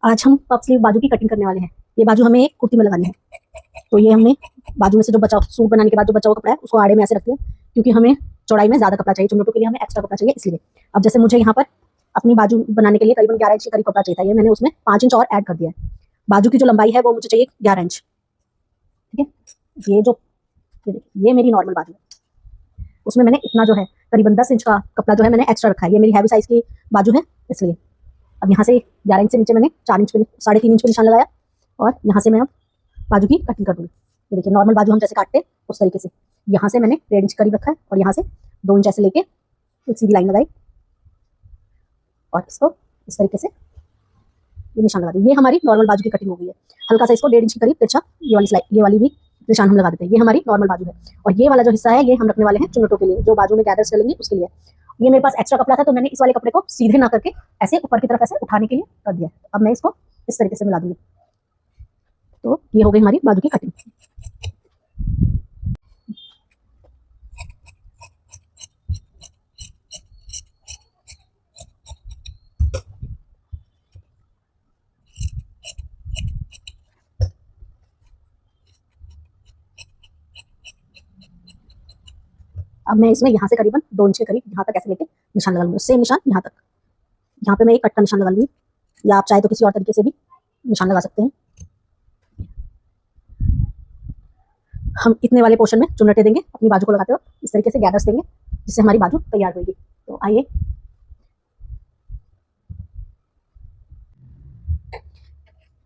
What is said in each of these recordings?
आज हम puff sleeve बाजू की कटिंग करने वाले हैं। ये बाजू हमें एक कुर्ती में लगानी है, तो ये हमने बाजू में से जो बचा सूट बनाने के बाद जो बचा हुआ कपड़ा है उसको आड़े में ऐसे रखते हैं, क्योंकि हमें चौड़ाई में ज़्यादा कपड़ा चाहिए, चुन्नटों के लिए हमें एक्स्ट्रा कपड़ा चाहिए इसलिए। अब जैसे मुझे यहाँ पर अपनी बाजू बनाने के लिए करीबन 11 इंच के करीब कपड़ा चाहिए था, ये मैंने उसमें 5 इंच और ऐड कर दिया है। बाजू की जो लंबाई है वो मुझे चाहिए 11 इंच, ठीक है। ये मेरी नॉर्मल बाजू है, उसमें मैंने इतना जो है करीबन 10 इंच का कपड़ा जो है मैंने एक्स्ट्रा रखा है। ये मेरी हैवी साइज की बाजू है इसलिए। अब यहाँ से 11 इंच से नीचे मैंने 4 इंच पे 3.5 इंच पे निशान लगाया और यहाँ से मैं अब बाजू की कटिंग कर दूँगी। ये देखिए नॉर्मल बाजू हम जैसे काटते हैं उस तरीके से यहाँ से मैंने 1.5 इंच करीब रखा है और यहाँ से 2 इंच ऐसे लेके एक सीधी लाइन लगाई और इसको इस तरीके से ये निशान लगा दी। ये हमारी नॉर्मल बाजू की कटिंग हो गई है। हल्का सा इसको 1.5 इंच के करीब तिरछा ये वाली भी निशान हम लगा देते हैं। ये हमारी नॉर्मल बाजू है और ये वाला जो हिस्सा है ये हम रखने वाले हैं चुन्नटों के लिए, जो बाजू में गैदर्स करेंगे उसके लिए। ये मेरे पास एक्स्ट्रा कपड़ा था तो मैंने इस वाले कपड़े को सीधे ना करके ऐसे ऊपर की तरफ ऐसे उठाने के लिए कर दिया। अब मैं इसको इस तरीके से मिला दूंगी। तो ये हो गई हमारी बाजू की कटिंग। अब मैं इसमें यहाँ से करीबन 2 इंच के करीब यहाँ तक ऐसे लेके निशान लगा लूंगी। सेम निशान यहाँ तक, यहाँ पे मैं एक कट का निशान लगा लूंगी, या आप चाहे तो किसी और तरीके से भी निशान लगा सकते हैं। हम इतने वाले पोर्शन में चुन्नटे देंगे अपनी बाजू को लगाते वक्त, इस तरीके से गैदर्स देंगे जिससे हमारी बाजू तैयार होगी। तो आइए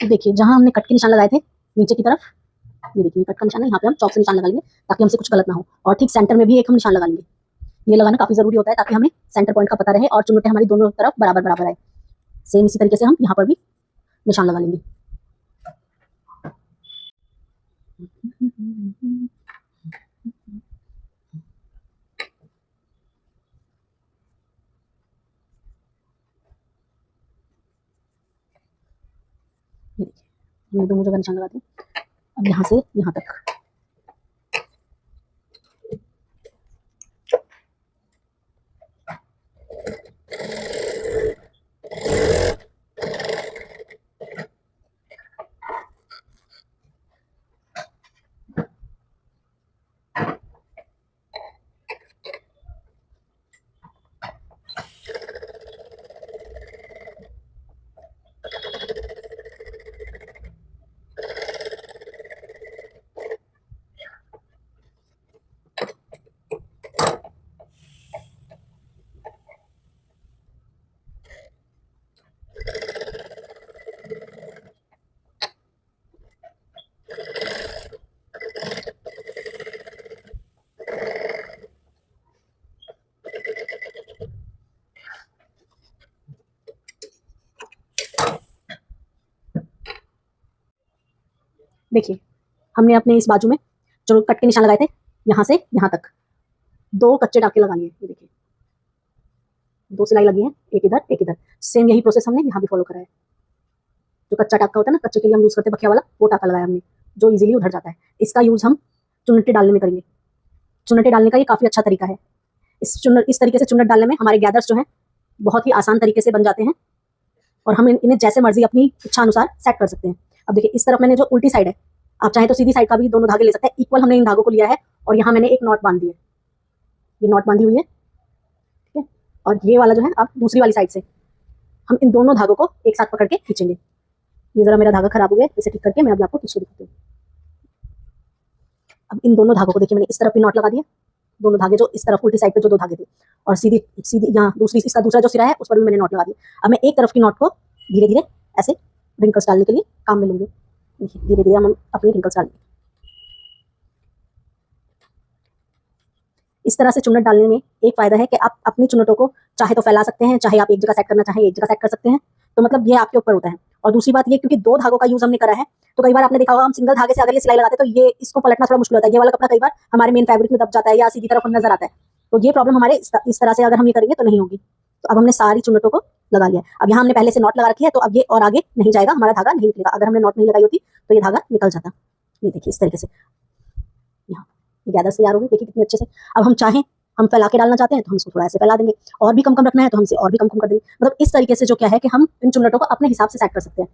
देखिए, जहां हमने कट के निशान लगाए थे नीचे की तरफ, ये देखिए कट का निशान है, यहाँ पे हम चौक से निशान लगा लेंगे ताकि हमसे कुछ गलत ना हो। और ठीक सेंटर में भी एक हम निशान लगा लेंगे। ये लगाना काफी जरूरी होता है ताकि हमें सेंटर पॉइंट का पता रहे और चुन्नटे हमारी दोनों तरफ बराबर बराबर आए। सेम इसी तरीके से हम यहाँ पर भी निशान लगा लेंगे। ये देखिए हमने दोनों जगह निशान लगा दिए। अब यहाँ से यहाँ तक देखिए हमने अपने इस बाजू में जो कट के निशान लगाए थे यहाँ से यहाँ तक 2 कच्चे टाके लगा लिए। ये देखिए 2 सिलाई लगी है, एक इधर एक इधर। सेम यही प्रोसेस हमने यहाँ भी फॉलो करा है। जो कच्चा टाका होता है ना, कच्चे के लिए हम यूज करते हैं बखिया वाला, वो टाका लगाया हमने जो इजीली उधर जाता है। इसका यूज हम चुन्नटे डालने में करेंगे। चुन्नटे डालने का ये काफी अच्छा तरीका है। इस तरीके से चुन्नट डालने में हमारे गैदर्स जो है बहुत ही आसान तरीके से बन जाते हैं और हम इन्हें जैसे मर्जी अपनी इच्छा अनुसार सेट कर सकते हैं। अब देखिए इस तरफ मैंने जो उल्टी साइड है, आप चाहे तो सीधी साइड का भी दोनों धागे ले सकते हैं। इक्वल हमने इन धागों को लिया है और यहाँ मैंने एक नॉट बांध दी है, ये नॉट बांधी हुई है, ठीक है। और ये वाला जो है अब दूसरी वाली साइड से हम इन दोनों धागों को एक साथ पकड़ के खींचेंगे। ये जरा मेरा धागा खराब हो गया, इसे ठीक करके मैं अभी आपको खींच के दिखाती हूँ। अब इन दोनों धागों को देखिए मैंने इस तरफ भी नॉट लगा दिया, दोनों धागे जो इस तरफ उल्टी साइड पे जो 2 धागे थे, और सीधी सीधी यहाँ इसका दूसरा जो सिरा है उस पर भी मैंने नॉट लगा दिया। अब मैं एक तरफ की नॉट को धीरे धीरे ऐसे रिंकल्स डालने के लिए काम में लूंगी। देखिए धीरे धीरे हम अपनी रिंकल्स डालेंगे। इस तरह से चुन्नट डालने में एक फायदा है कि आप अपनी चुन्नटों को चाहे तो फैला सकते हैं, चाहे आप एक जगह सेट करना चाहें एक जगह सेट कर सकते हैं। तो मतलब ये आपके ऊपर होता है। और दूसरी बात ये, क्योंकि 2 धागों का यूज हमने करा है तो कई बार आपने देखा होगा हम सिंगल धागे से अगर ये सिलाई लगाते हैं तो ये इसको पलटना थोड़ा मुश्किल होता है। ये वाला कपड़ा कई बार हमारे मेन फैब्रिक में दब जाता है या सीधी तरफ नजर आता है, तो ये प्रॉब्लम हमारे इस तरह से अगर हम ये करेंगे तो नहीं होगी। तो अब हमने सारी चुन्नटों को लगा लिया। अब यहाँ हमने पहले से नॉट लगा रखी है तो अब ये और आगे नहीं जाएगा, हमारा धागा नहीं निकलेगा। अगर हमने नॉट नहीं लगाई होती तो ये धागा निकल जाता। ये देखिए इस तरीके से यहाँ ये गैदर्स तैयार हो गई, देखिए कितने अच्छे से। अब हम चाहें हम फैला के डालना चाहते हैं तो हम इसको थोड़ा ऐसे फैला देंगे, और भी कम कम रखना है तो हम इसे और भी कम कम कर देंगे। मतलब इस तरीके से जो क्या है कि हम इन चुनटों को अपने हिसाब से सेट कर सकते हैं।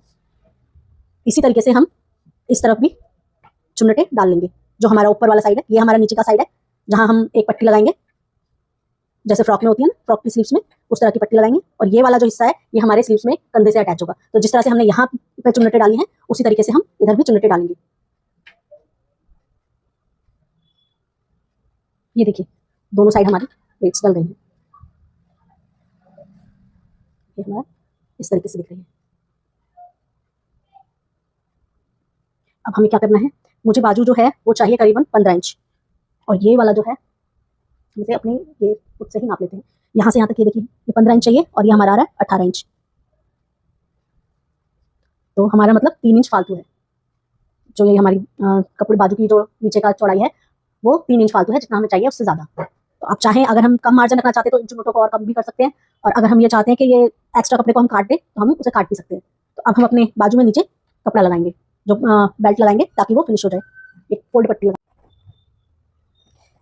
इसी तरीके से हम इस तरफ भी चुनटे डाल लेंगे। जो हमारा ऊपर वाला साइड है, ये हमारा नीचे का साइड है, जहां हम एक पट्टी लगाएंगे, जैसे फ्रॉक में होती है ना, फ्रॉक की स्लीव्स में उस तरह की पट्टी लगाएंगे। और ये वाला जो हिस्सा है ये हमारे स्लीव्स में कंधे से अटैच होगा। तो जिस तरह से हमने यहाँ पे चुन्नटे डाली हैं उसी तरीके से हम इधर भी चुन्नटे डालेंगे। ये देखिए दोनों साइड हमारी प्लेट्स डल गई हैं। ये हमारा इस तरीके से दिख रही है। अब हमें क्या करना है, मुझे बाजू जो है वो चाहिए करीबन 15 इंच, और ये वाला जो है मुझे अपने ये खुद से ही नाप लेते हैं। यहाँ से यहाँ तक ये देखिए ये 15 इंच चाहिए, और ये हमारा आ रहा है 18 इंच। तो हमारा मतलब 3 इंच फालतू है। जो ये हमारी कपड़े बाजू की जो नीचे का चौड़ाई है वो 3 इंच फालतू है, जितना हमें चाहिए उससे ज़्यादा। तो आप चाहें अगर हम कम मार्जिन रखना चाहते हैं तो इन चुन्नटों को और कम भी कर सकते हैं, और अगर हम ये चाहते हैं कि ये एक्स्ट्रा कपड़े को हम काट दें तो हम उसे काट भी सकते हैं। तो अब हम अपने बाजू में नीचे कपड़ा लगाएंगे, जो बेल्ट लगाएंगे ताकि वो फिनिश हो जाए। एक फोल्ड पट्टी लगा,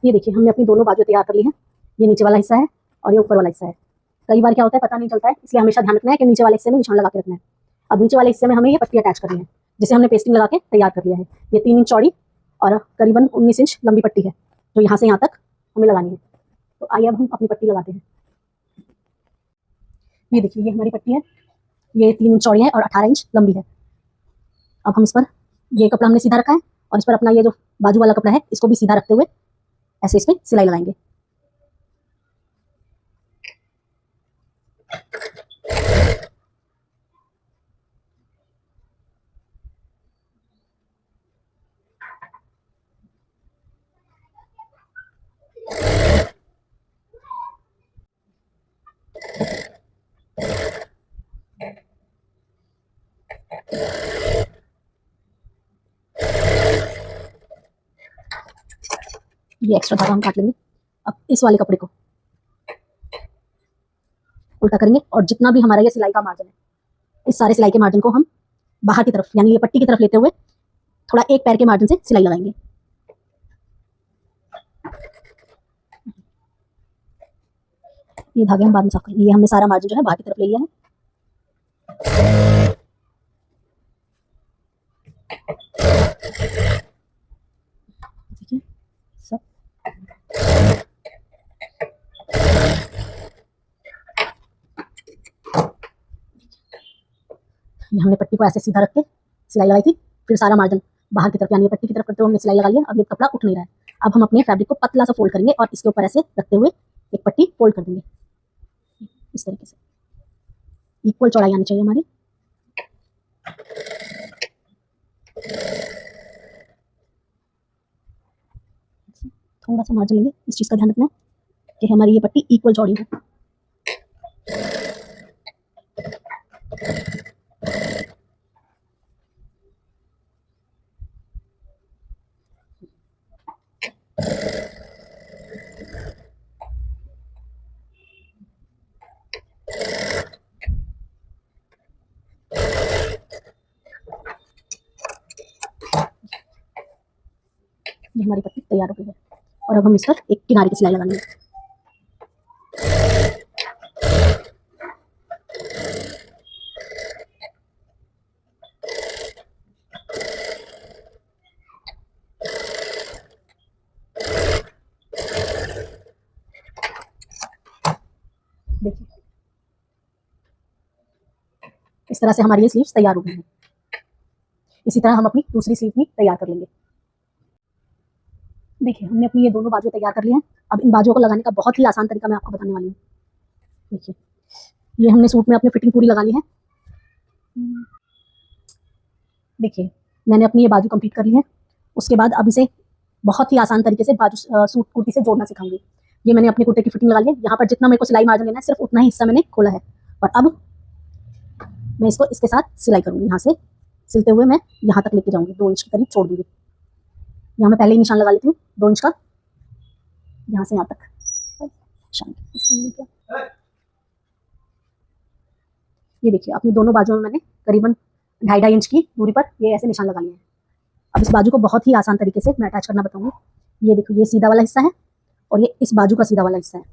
ये देखिए हमने अपनी दोनों बाजू तैयार कर ली है। ये नीचे वाला हिस्सा है और ये ऊपर वाला हिस्सा है। कई बार क्या होता है पता नहीं चलता है, इसलिए हमेशा ध्यान रखना है कि नीचे वाले हिस्से में निशान लगा के रखना है। अब नीचे वाले हिस्से में हमें ये पट्टी अटैच करनी है, जिसे हमने पेस्टिंग लगा के तैयार कर लिया है। ये 3 इंच चौड़ी और करीबन 19 इंच लंबी पट्टी है, जो यहाँ से यहाँ तक हमें लगानी है। तो आइए अब हम अपनी पट्टी लगाते हैं। ये देखिए ये हमारी पट्टी है, ये 3 इंच चौड़ी है और 18 इंच लंबी है। अब हम इस पर, ये कपड़ा हमने सीधा रखा है, और इस पर अपना ये जो बाजू वाला कपड़ा है इसको भी सीधा रखते हुए ऐसे इसमें सिलाई लगाएंगे। ये एक्स्ट्रा धागा हम काट लेंगे। अब इस वाले कपड़े को उल्टा करेंगे, और जितना भी हमारा ये सिलाई का मार्जिन है, इस सारे सिलाई के मार्जिन को हम बाहर की तरफ यानी ये पट्टी की तरफ लेते हुए थोड़ा एक पैर के मार्जिन से सिलाई लगाएंगे। ये धागे हम बाद में साफ करेंगे। ये हमने सारा मार्जिन जो है बाहर की तरफ ले लिया है। देखिए सब ये हमने पट्टी को ऐसे सीधा रख के सिलाई लगाई थी, फिर सारा मार्जिन बाहर की तरफ यानी पट्टी की तरफ करते हुए हमने सिलाई लगा लिया। अब ये कपड़ा उठ नहीं रहा है। अब हम अपने फैब्रिक को पतला सा फोल्ड करेंगे और इसके ऊपर ऐसे रखते हुए एक पट्टी फोल्ड कर देंगे। इस तरीके से इक्वल चौड़ाई आनी चाहिए हमारी। थोड़ा सा मार्जिन लेंगे, इस चीज़ का ध्यान रखना है कि हमारी ये पट्टी इक्वल चौड़ी हो। ये हमारी पट्टी तैयार हो गई है, और अब हम इस पर एक किनारे की सिलाई लगाएंगे। देखिए इस तरह से हमारी ये स्लीव्स तैयार हो गई हैं। इसी तरह हम अपनी दूसरी स्लीव भी तैयार कर लेंगे। देखिए हमने अपनी ये दोनों बाजू तैयार कर ली हैं। अब इन बाजुओं को लगाने का बहुत ही आसान तरीका मैं आपको बताने वाली हूँ। देखिए ये हमने सूट में अपनी फिटिंग पूरी लगा ली है। देखिए मैंने अपनी ये बाजू कंप्लीट कर ली है। उसके बाद अब इसे बहुत ही आसान तरीके से बाजू सूट कुर्ती से जोड़ना सिखाऊंगी। ये मैंने अपने कुर्ते की फिटिंग लगा ली है। यहाँ पर जितना मेरे को सिलाई मार्जिन लेना है सिर्फ उतना ही हिस्सा मैंने खोला है, और अब मैं इसको इसके साथ सिलाई करूँगी। यहाँ से सिलते हुए मैं यहाँ तक लेके जाऊँगी, 2 इंच के करीब छोड़ दूँगी। यहाँ मैं पहले ही निशान लगा लेती हूँ 2 इंच का, यहाँ से यहाँ तक ये देखिए अपनी दोनों बाजुओं में मैंने करीबन 2.5 इंच की दूरी पर ये ऐसे निशान लगा लिए हैं। अब इस बाजू को बहुत ही आसान तरीके से मैं अटैच करना बताऊंगी। ये देखो ये सीधा वाला हिस्सा है और ये इस बाजू का सीधा वाला हिस्सा है।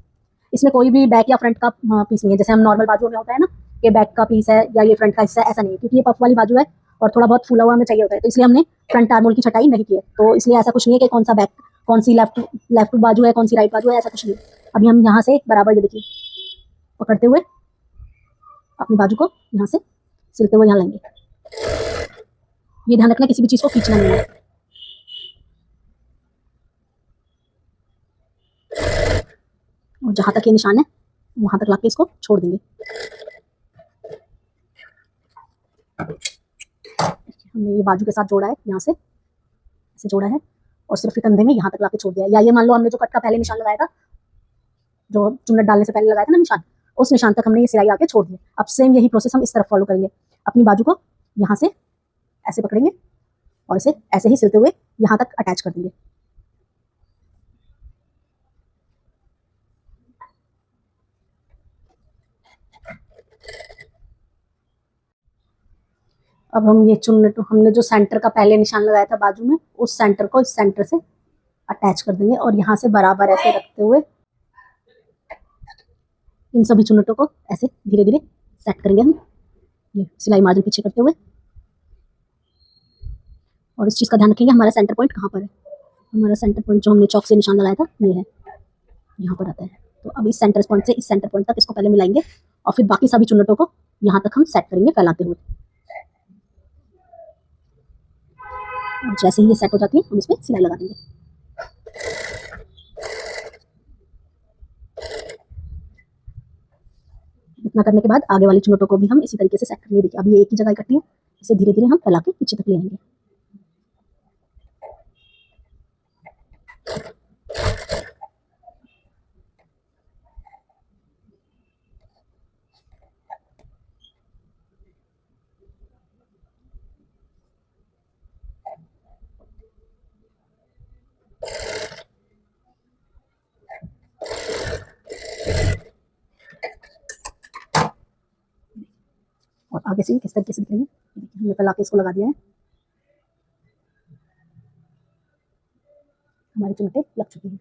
इसमें कोई भी बैक या फ्रंट का पीस नहीं है, जैसे हम नॉर्मल बाजू में होता है ना कि बैक का पीस है या ये फ्रंट का हिस्सा है, ऐसा नहीं है, क्योंकि ये पफ वाली बाजू है और थोड़ा बहुत फूला हुआ हमें चाहिए होता है, तो इसलिए हमने फ्रंट आर्म होल की छटाई नहीं की है। तो इसलिए ऐसा कुछ नहीं है कि कौन सा बैक, कौन सी लेफ्ट बाजू है, कौन सी राइट बाजू है, ऐसा कुछ नहीं है। अभी हम यहाँ से बराबर, ये देखिए, पकड़ते हुए अपनी बाजू को यहाँ से सिलते हुए यहाँ लेंगे। ये ध्यान रखना किसी भी चीज को खींचना नहीं है। और जहां तक ये निशान है वहां तक लाके इसको छोड़ देंगे। हमने ये बाजू के साथ जोड़ा है, यहाँ से ऐसे जोड़ा है और सिर्फ कंधे में यहाँ तक लाके छोड़ दिया है। या ये मान लो हमने जो कट का पहले निशान लगाया था, जो चुन्नट डालने से पहले लगाया था ना निशान, उस निशान तक हमने ये सिलाई आके छोड़ दिया। अब सेम यही प्रोसेस हम इस तरफ फॉलो करेंगे। अपनी बाजू को यहाँ से ऐसे पकड़ेंगे और इसे ऐसे ही सिलते हुए यहाँ तक अटैच कर देंगे। अब हम ये चुन्नट, हमने जो सेंटर का पहले निशान लगाया था बाजू में, उस सेंटर को इस सेंटर से अटैच कर देंगे और यहाँ से बराबर ऐसे रखते हुए इन सभी चुन्नटों को ऐसे धीरे धीरे सेट करेंगे हम, ये सिलाई मार्जिन पीछे करते हुए। और इस चीज़ का ध्यान रखेंगे हमारा सेंटर पॉइंट कहाँ पर है। हमारा सेंटर पॉइंट जो हमने चौक से निशान लगाया था ये है, यहाँ पर आता है। तो अब इस सेंटर पॉइंट से इस सेंटर पॉइंट तक इसको पहले मिलाएंगे और फिर बाकी सभी चुन्नटों को यहाँ तक हम सेट करेंगे फैलाते हुए। और जैसे ही ये सेट हो जाती है हम इसमें सिलाई लगा देंगे। इतना करने के बाद आगे वाली चुन्नटों को भी हम इसी तरीके से सेट करेंगे। देखिए अभी ये एक ही जगह इकट्ठी है, इसे धीरे धीरे हम फैला के पीछे तक ले आएंगे। और आगे से किस तरीके से दिख रही है, हमने फैला के इसको लगा दिया है। हमारी चुन्नटें लग चुकी हैं।